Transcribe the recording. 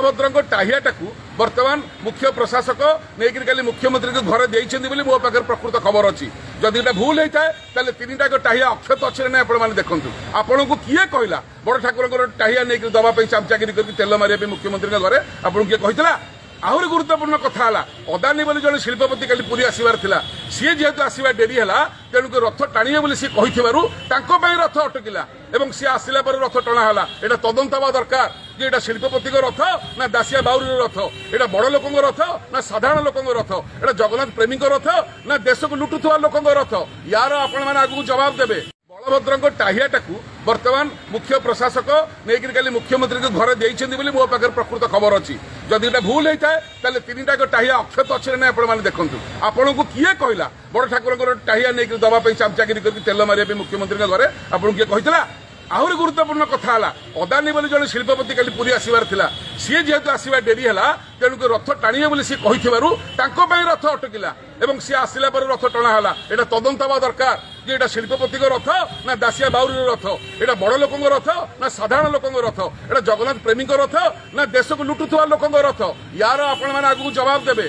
बलभद्र टाहियाटा बर्तमान मुख्य प्रशासक नहीं मुख्यमंत्री को घर देते मो पाखे प्रकृत खबर अच्छी जदि भूल होता है तीन टाक टाहिया अक्षत अच्छे ना आप देखूँ आपन को किए कहला बड़ ठाकुर टाहिया नहीं दवाई चामचागिरी कर तेल मारे मुख्यमंत्री घरे आपन किए कहला आहरी गुरुत्वपूर्ण कथा अदानी बोली जन शिल्पपति कल पुरी आसबार था सी जेहेतु आसवा डेरी है तेणुक रथ टाणिए बोली सी रथ अटकिला एवं सी आसला पर रथ टणाला यहाँ तदंत हवा दरकार जे एटा शिल्पपति रथ ना दासिया बाउरी रथ एटा बड़ लोक रथ ना साधारण लोक रथ एटा जगन्नाथ प्रेमी रथ ना देश को लुटुवा लोक रथ यार आपण मैंने आगू जवाब देवे बलभद्र टाहियाटा बर्तमान मुख्य प्रशासक नहीं मुख्यमंत्री को घर देते मो पाखे प्रकृत खबर अच्छी जदि भूल होता है तीन टाक टाहिया अक्षत अच्छे ना आप देखूँ आपन को किए कहला बड़ ठाकुर टाहिया नहीं दवाई चामचागिरी कर तेल मारे मुख्यमंत्री घरे आपन किए कहला आहरी गुरुत्वपूर्ण कथा अदानी बोली जन शिल्पपति कल पुरी आसबार था सी जेहेतु आसवा डेरी है तेणुक रथ टाणिए बोली सी रथ अटकिला एवं सी आसला पर रथ टणाला यहाँ तदंत हवा दरकार जे एटा शिल्पपति रथ ना दासिया बाउरी रथ यहाँ बड़ लोक रथ ना साधारण लोक रथ यहाँ जगन्नाथ प्रेमी रथ ना देश को लुटुवा लोक रथ यार आपण मैंने आगू जवाब देवे।